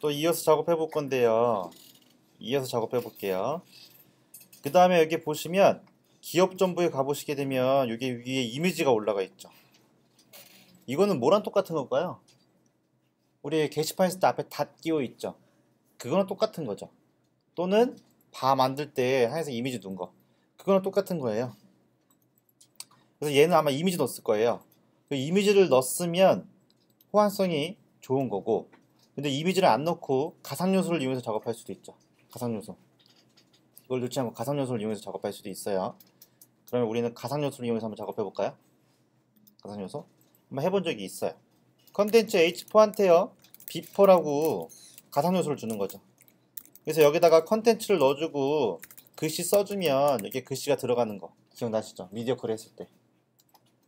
또 이어서 작업해 볼 건데요. 이어서 작업해 볼게요. 그 다음에 여기 보시면 기업 정보에 가보시게 되면 여기 위에 이미지가 올라가 있죠. 이거는 뭐랑 똑같은 건가요? 우리 게시판 했을 때 앞에 닷 끼워 있죠. 그거는 똑같은 거죠. 또는 바 만들 때 하얀색 이미지 넣은 거, 그거는 똑같은 거예요. 그래서 얘는 아마 이미지 넣었을 거예요. 그 이미지를 넣었으면 호환성이 좋은 거고, 근데 이미지를 안 넣고 가상요소를 이용해서 작업할 수도 있죠. 가상요소, 이걸 넣지 않고 가상요소를 이용해서 작업할 수도 있어요. 그러면 우리는 가상요소를 이용해서 한번 작업해 볼까요? 가상요소 한번 해본 적이 있어요. 컨텐츠 H4한테요 비포라고 가상요소를 주는 거죠. 그래서 여기다가 컨텐츠를 넣어주고 글씨 써주면 여기에 글씨가 들어가는 거 기억나시죠? 미디어 컬 했을 때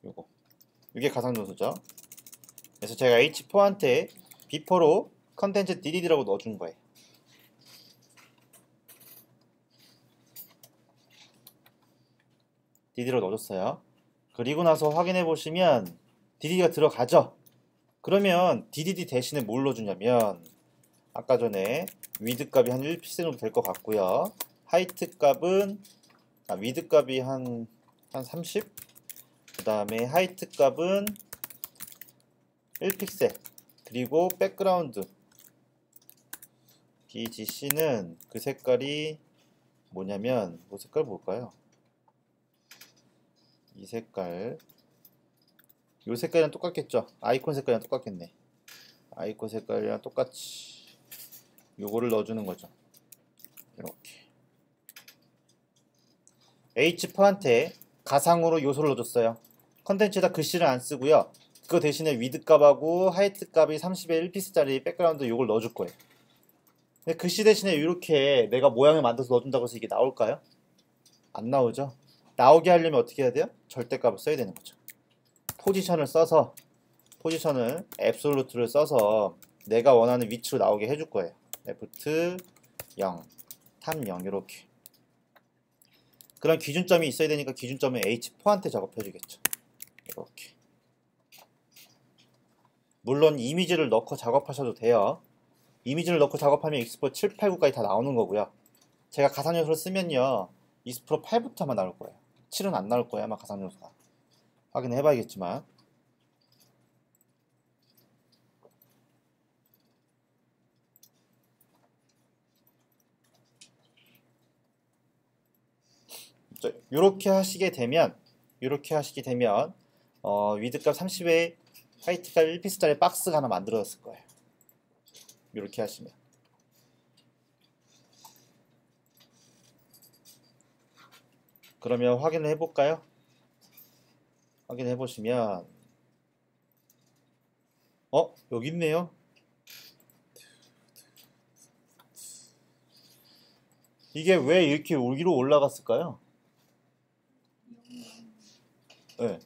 요거, 이게 가상요소죠. 그래서 제가 H4한테 비포로 컨텐츠 DDD라고 넣어준 거예요. DDD로 넣어줬어요. 그리고 나서 확인해 보시면 DDD가 들어가죠. 그러면 DDD 대신에 뭘 넣어주냐면 아까 전에 위드 값이 한 1픽셀 정도 될 것 같고요. 하이트 값은 위드 값이 한 30, 그 다음에 하이트 값은 1픽셀, 그리고 백그라운드 BGC는 그 색깔이 뭐냐면, 뭐 색깔 뭘까요? 이 색깔, 요 색깔이랑 똑같겠죠? 아이콘 색깔이랑 똑같겠네. 아이콘 색깔이랑 똑같이 요거를 넣어주는 거죠. 이렇게 H4한테 가상으로 요소를 넣어줬어요. 컨텐츠에다 글씨를 안 쓰고요. 그거 대신에 위드 값하고 하이트 값이 30에 1피스짜리 백그라운드 요걸 넣어줄 거예요. 근데 글씨 대신에 이렇게 내가 모양을 만들어서 넣어준다고 해서 이게 나올까요? 안 나오죠. 나오게 하려면 어떻게 해야 돼요? 절대값을 써야 되는 거죠. 포지션을 써서, 포지션을 앱솔루트를 써서 내가 원하는 위치로 나오게 해줄 거예요. 레프트 0, 탑 0 이렇게. 그런 기준점이 있어야 되니까 기준점은 H4한테 작업해 주겠죠. 이렇게. 물론 이미지를 넣고 작업하셔도 돼요. 이미지를 넣고 작업하면 익스플로 7, 8, 9까지 다 나오는 거고요. 제가 가상요소를 쓰면요 익스플로 8부터만 나올 거예요. 7은 안 나올 거예요 아마. 가상요소가 확인해 봐야겠지만. 이렇게 하시게 되면 위드값 30에 하이트값 1피스짜리 박스가 하나 만들어졌을 거예요. 이렇게 하시면. 그러면 확인을 해볼까요? 확인해 보시면 여기 있네요. 이게 왜 이렇게 위로 올라갔을까요? 네.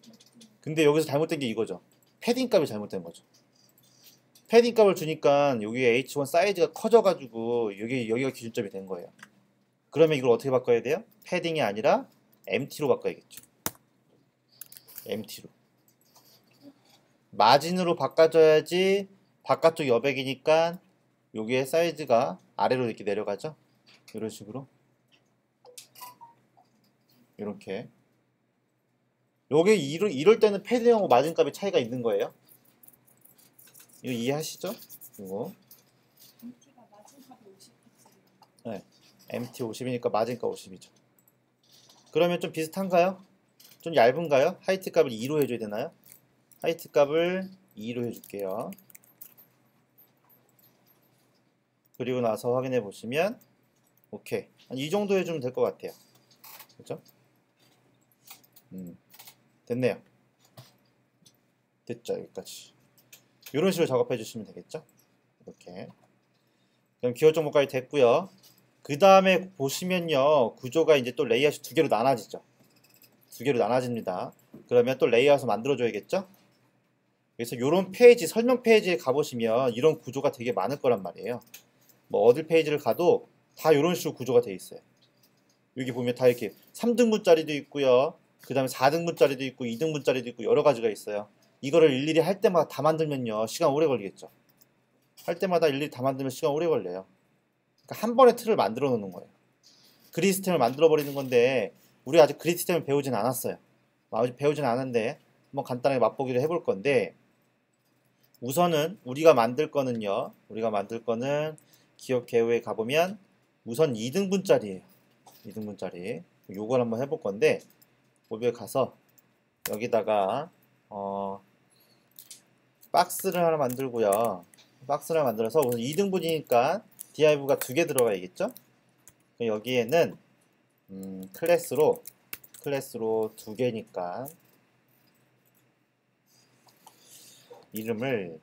근데 여기서 잘못된 게 이거죠. 패딩 값이 잘못된 거죠. 패딩 값을 주니까 여기 H1 사이즈가 커져가지고 여기가 기준점이 된 거예요. 그러면 이걸 어떻게 바꿔야 돼요? 패딩이 아니라 MT로 바꿔야겠죠. MT로. 마진으로 바꿔줘야지 바깥쪽 여백이니까 여기에 사이즈가 아래로 이렇게 내려가죠. 이런 식으로. 이렇게. 요게 이럴 때는 패딩하고 마진값의 차이가 있는 거예요. 이거 이해하시죠? 이거. MT가 마진값이 50픽셀이에요. 네. MT 50이니까 마진값 50이죠. 그러면 좀 비슷한가요? 좀 얇은가요? 하이트 값을 2로 해줘야 되나요? 하이트 값을 2로 해줄게요. 그리고 나서 확인해 보시면 오케이. 이 정도 해주면 될 것 같아요. 그렇죠? 됐네요. 됐죠, 여기까지. 이런 식으로 작업해 주시면 되겠죠? 이렇게. 그럼 기호 정보까지 됐고요. 그 다음에 보시면요, 구조가 이제 또 레이아웃이 두 개로 나눠지죠. 두 개로 나눠집니다. 그러면 또 레이아웃을 만들어줘야겠죠? 그래서 이런 페이지, 설명 페이지에 가보시면 이런 구조가 되게 많을 거란 말이에요. 뭐 어딜 페이지를 가도 다 이런 식으로 구조가 되어 있어요. 여기 보면 다 이렇게 3등분짜리도 있고요. 그 다음에 4등분짜리도 있고 2등분짜리도 있고 여러 가지가 있어요. 이거를 일일이 할 때마다 다 만들면요 시간 오래 걸리겠죠. 할 때마다 일일이 다 만들면 시간 오래 걸려요. 그러니까 한 번에 틀을 만들어 놓는 거예요. 그리드 시스템을 만들어 버리는 건데 우리가 아직 그리드 시스템을 배우진 않았어요. 아직 배우진 않은데 한번 간단하게 맛보기를 해볼 건데, 우선은 우리가 만들 거는 기업 개요에 가보면 우선 2등분짜리예요. 2등분짜리. 요걸 한번 해볼 건데, 여기에 가서 여기다가 박스를 하나 만들고요. 박스를 하나 만들어서 우선 2등분이니까 div가 2개 들어가야겠죠? 여기에는 클래스로 2개니까 이름을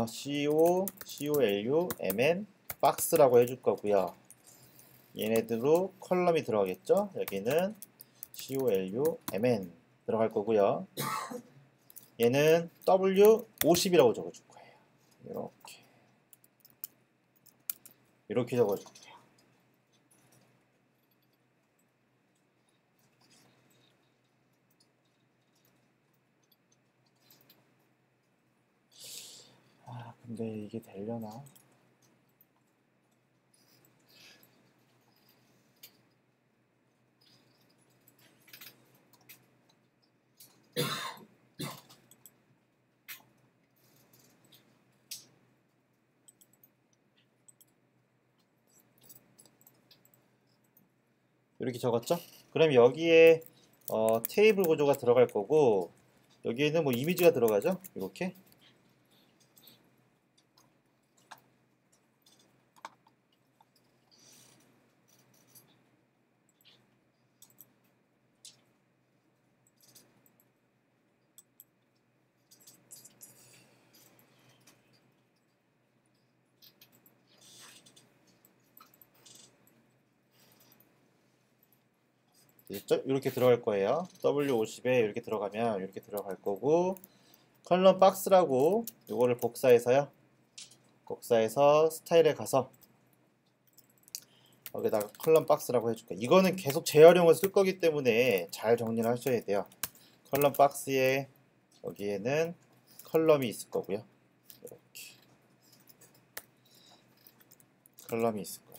COLU MN 박스라고 해줄 거고요. 얘네들로 컬럼이 들어가겠죠? 여기는 COLU MN 들어갈 거고요. 얘는 W50이라고 적어줄 거예요. 이렇게 적어줄게요. 근데 이게 되려나? 이렇게 적었죠? 그럼 여기에 테이블 구조가 들어갈 거고, 여기에는 뭐 이미지가 들어가죠? 이렇게. 됐죠? 이렇게 들어갈 거예요. W50에 이렇게 들어가면 이렇게 들어갈 거고, 컬럼 박스라고 이거를 복사해서요. 복사해서 스타일에 가서 여기다가 컬럼 박스라고 해줄게요. 이거는 계속 재활용을 쓸 거기 때문에 잘 정리를 하셔야 돼요. 컬럼 박스에 여기에는 컬럼이 있을 거고요. 이렇게 컬럼이 있을 거예요.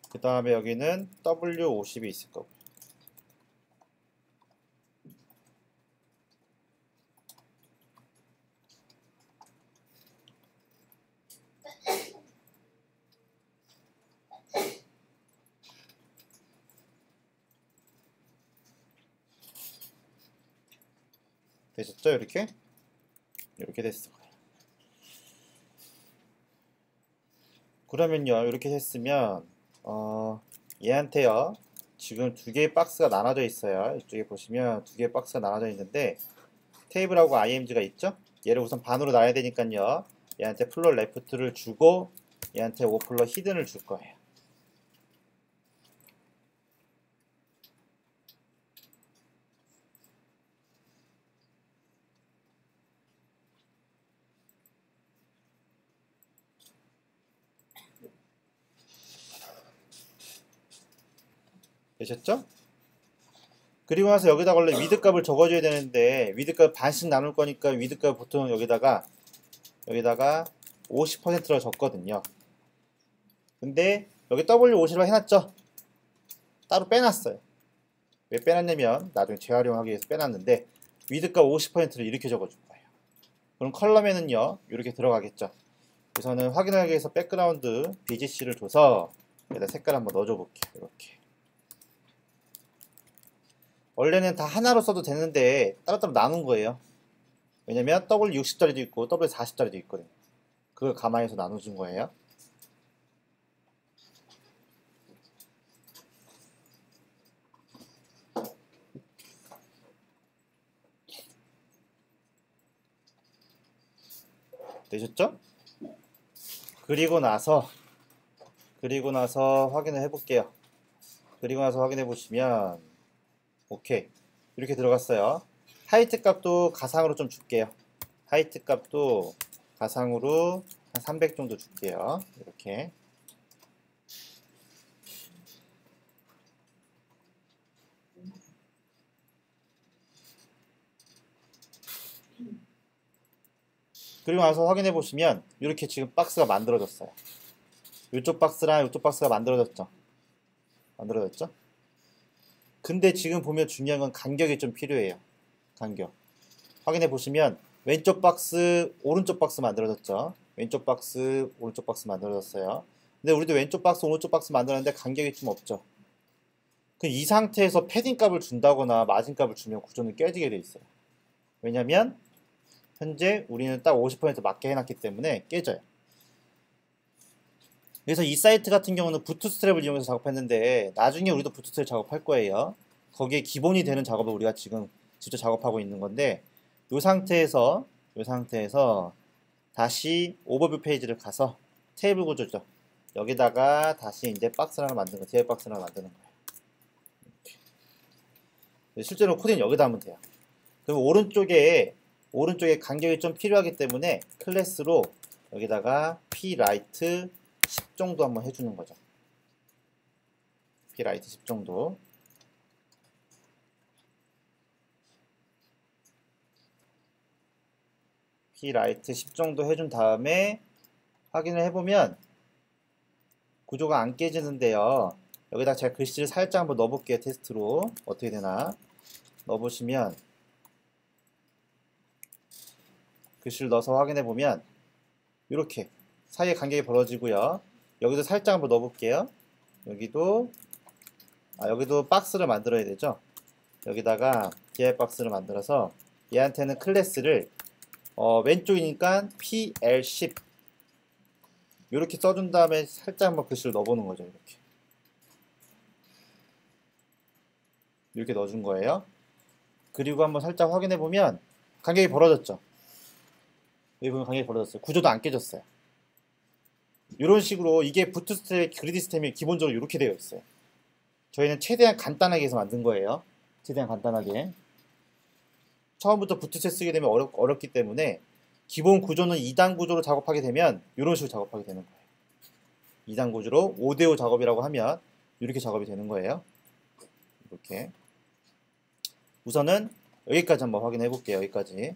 그 다음에 여기는 W50이 있을 거고요. 되셨죠? 이렇게 됐어요. 그러면요, 이렇게 했으면 얘한테요, 지금 2개의 박스가 나눠져 있어요. 이쪽에 보시면 2개의 박스가 나눠져 있는데 테이블하고 img가 있죠? 얘를 우선 반으로 나눠야 되니까요, 얘한테 플로어 레프트를 주고 얘한테 오플러 히든을 줄 거예요. 되셨죠? 그리고 나서 여기다 원래 위드 값을 적어줘야 되는데, 위드 값 반씩 나눌 거니까 위드 값 보통 여기다가 50%로 적거든요. 근데 여기 W50로 해놨죠? 따로 빼놨어요. 왜 빼놨냐면 나중에 재활용하기 위해서 빼놨는데, 위드 값 50%를 이렇게 적어줄 거예요. 그럼 컬럼에는요, 이렇게 들어가겠죠. 우선은 확인하기 위해서 백그라운드 BGC를 줘서 여기다 색깔 한번 넣어줘 볼게요. 이렇게. 원래는 다 하나로 써도 되는데 따로따로 나눈 거예요. 왜냐면 W60짜리도 있고 W40짜리도 있거든요. 그걸 감안해서 나눠준 거예요. 되셨죠? 그리고 나서 확인을 해볼게요. 그리고 나서 확인해 보시면 오케이, 이렇게 들어갔어요. 하이트 값도 가상으로 좀 줄게요. 하이트 값도 가상으로 한 300 정도 줄게요. 이렇게. 그리고 나서 확인해 보시면 이렇게 지금 박스가 만들어졌어요. 이쪽 박스랑 이쪽 박스가 만들어졌죠. 만들어졌죠? 근데 지금 보면 중요한 건 간격이 좀 필요해요. 간격. 확인해 보시면 왼쪽 박스, 오른쪽 박스 만들어졌죠. 왼쪽 박스, 오른쪽 박스 만들어졌어요. 근데 우리도 왼쪽 박스, 오른쪽 박스 만들었는데 간격이 좀 없죠. 그럼 이 상태에서 패딩 값을 준다거나 마진 값을 주면 구조는 깨지게 돼 있어요. 왜냐면 현재 우리는 딱 50% 맞게 해놨기 때문에 깨져요. 그래서 이 사이트 같은 경우는 부트스트랩을 이용해서 작업했는데 나중에 우리도 부트스트랩 작업할 거예요. 거기에 기본이 되는 작업을 우리가 지금 직접 작업하고 있는 건데 이 상태에서 다시 오버뷰 페이지를 가서 테이블 구조죠. 여기다가 다시 이제 박스를 하나 만드는 거, DI 박스를 하나 만드는 거예요. 이렇게. 실제로 코딩 여기다 하면 돼요. 그럼 오른쪽에 간격이 좀 필요하기 때문에 클래스로 여기다가 pwrite 10 정도 한번 해주는 거죠. pwrite 10 정도. pwrite 10 정도 해준 다음에 확인을 해보면 구조가 안 깨지는데요. 여기다 제가 글씨를 살짝 한번 넣어볼게요. 테스트로 어떻게 되나 넣어보시면 글씨를 넣어서 확인해 보면 이렇게 사이에 간격이 벌어지고요. 여기도 살짝 한번 넣어볼게요. 여기도 박스를 만들어야 되죠. 여기다가 DI 박스를 만들어서 얘한테는 클래스를 왼쪽이니까 PL10 이렇게 써준 다음에 살짝 한번 글씨를 넣어보는 거죠. 이렇게 넣어준 거예요. 그리고 한번 살짝 확인해 보면 간격이 벌어졌죠. 여기 보면 간격이 벌어졌어요. 구조도 안 깨졌어요. 이런 식으로 이게 부트스트랩 그리드 시스템이 기본적으로 이렇게 되어 있어요. 저희는 최대한 간단하게 해서 만든 거예요. 최대한 간단하게. 처음부터 부트스트랩 쓰게 되면 어렵기 때문에 기본 구조는 2단 구조로 작업하게 되면 이런 식으로 작업하게 되는 거예요. 2단 구조로 5대5 작업이라고 하면 이렇게 작업이 되는 거예요. 이렇게. 우선은 여기까지 한번 확인해 볼게요. 여기까지.